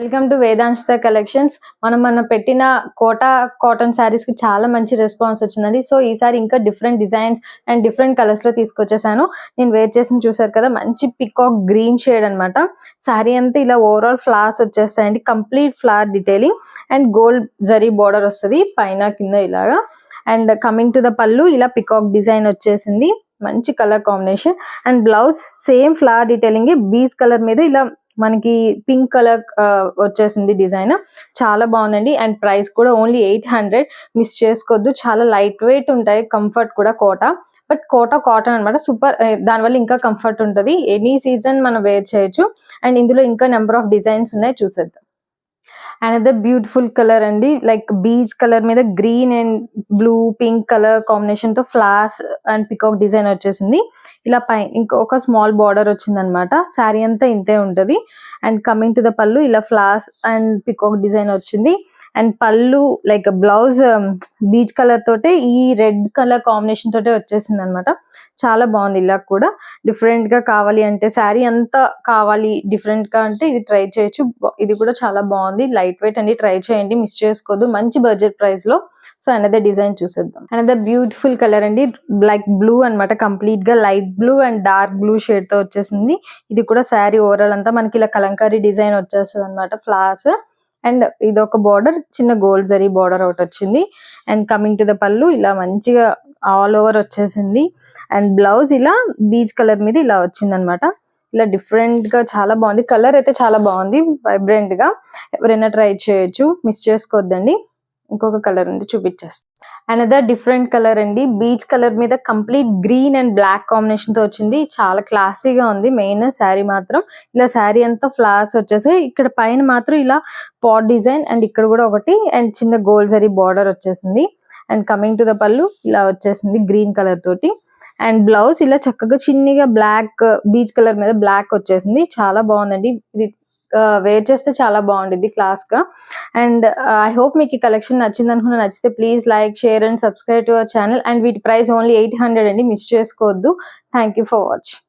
Welcome to వేదాంశిత collections. మన పెట్టిన quota cotton saris కి చాలా మంచి రెస్పాన్స్ వచ్చిందండి. సో ఈసారి ఇంకా different designs and different colours లో తీసుకొచ్చేసాను. నేను వేర్ చేసి చూసారు కదా, మంచి పికాక్ గ్రీన్ షేడ్ అన్నమాట. శారీ అంతా ఇలా ఓవరాల్ ఫ్లవర్స్ వచ్చేస్తాయండి, complete flower detailing and gold zari border వస్తుంది పైన కింద ఇలాగా. అండ్ కమింగ్ టు ద పళ్ళు ఇలా పికాక్ డిజైన్ వచ్చేసింది, మంచి colour combination. And blouse same flower detailing బీస్ కలర్ మీద ఇలా మనకి పింక్ కలర్ వచ్చేసింది డిజైన్. చాలా బాగుందండి. అండ్ ప్రైస్ కూడా ఓన్లీ 800. మిస్ చేసుకోవద్దు. చాలా లైట్ వెయిట్ ఉంటాయి, కంఫర్ట్ కూడా కోటా, బట్ కోటా కాటన్ అనమాట. సూపర్, దానివల్ల ఇంకా కంఫర్ట్ ఉంటుంది. ఎనీ సీజన్ మనం వేర్ చేయొచ్చు. అండ్ ఇందులో ఇంకా నెంబర్ ఆఫ్ డిజైన్స్ ఉన్నాయి, చూసేద్దాం. అనదర్ బ్యూటిఫుల్ కలర్ అండి, లైక్ బీచ్ కలర్ మీద green and blue pink colour combination తో ఫ్లవర్స్ అండ్ పికాక్ డిజైన్ వచ్చేసింది. ఇలా ఇంకొక స్మాల్ బార్డర్ వచ్చింది అనమాట. శారీ అంతా ఇంతే ఉంటది. అండ్ కమింగ్ టు ద పళ్ళు ఇలా ఫ్లవర్స్ అండ్ పికాక్ డిజైన్ వచ్చింది. అండ్ పళ్ళు లైక్ బ్లౌజ్ బీచ్ కలర్ తోటే ఈ రెడ్ కలర్ కాంబినేషన్ తోటే వచ్చేసింది అనమాట. చాలా బాగుంది. ఇలా కూడా డిఫరెంట్ గా కావాలి అంటే, శారీ అంతా కావాలి డిఫరెంట్ గా అంటే ఇది ట్రై చేయొచ్చు. ఇది కూడా చాలా బాగుంది, లైట్ వెయిట్ అండి. ట్రై చేయండి, మిస్ చేసుకోవద్దు. మంచి బడ్జెట్ ప్రైస్ లో. సో అనదర్ డిజైన్ చూసేద్దాం. అనదర్ బ్యూటిఫుల్ కలర్ అండి, లైక్ బ్లూ అన్నమాట. కంప్లీట్ గా light blue and dark blue shade తో వచ్చేసింది. ఇది కూడా శారీ ఓవరాల్ అంతా మనకి ఇలా కలంకారీ డిజైన్ వచ్చేస్తుంది అనమాట, ఫ్లవర్స్. అండ్ ఇది ఒక బార్డర్, చిన్న గోల్డ్ జరీ బార్డర్ ఒకటి వచ్చింది. అండ్ కమింగ్ టు ద పళ్ళు ఇలా మంచిగా ఆల్ ఓవర్ వచ్చేసింది. అండ్ బ్లౌజ్ ఇలా బీచ్ కలర్ మీద ఇలా వచ్చింది అనమాట. ఇలా డిఫరెంట్ గా చాలా బాగుంది. కలర్ అయితే చాలా బాగుంది, వైబ్రెంట్ గా. ఎవరైనా ట్రై చేయొచ్చు, మిస్ చేసుకోవద్దండి. ఇంకొక కలర్ ఉంది, చూపించేస్తాను. అనదర్ డిఫరెంట్ కలర్ అండి, బీచ్ కలర్ మీద complete green and black combination తో వచ్చింది. చాలా క్లాసీగా ఉంది. మెయిన్ శారీ మాత్రం ఇలా శారీ అంతా ఫ్లవర్స్ వచ్చేసాయి. ఇక్కడ పైన మాత్రం ఇలా పాట్ డిజైన్ అండ్ ఇక్కడ కూడా ఒకటి అండ్ చిన్న గోల్డ్ జరీ బార్డర్ వచ్చేసింది. అండ్ కమింగ్ టు ద పళ్ళు ఇలా వచ్చేసింది గ్రీన్ కలర్ తోటి. అండ్ బ్లౌజ్ ఇలా చక్కగా చిన్నగా బ్లాక్ బీచ్ కలర్ మీద బ్లాక్ వచ్చేసింది. చాలా బాగుందండి. ఇది వేర్ చేస్తే చాలా బాగుంటుంది క్లాస్ గా. అండ్ ఐ హోప్ మీకు ఈ కలెక్షన్ నచ్చింది అనుకున్నా. నచ్చితే please like, share and subscribe to our channel. And వీటి ప్రైస్ ఓన్లీ 800 అండి, మిస్ చేసుకోవద్దు. Thank you for watching.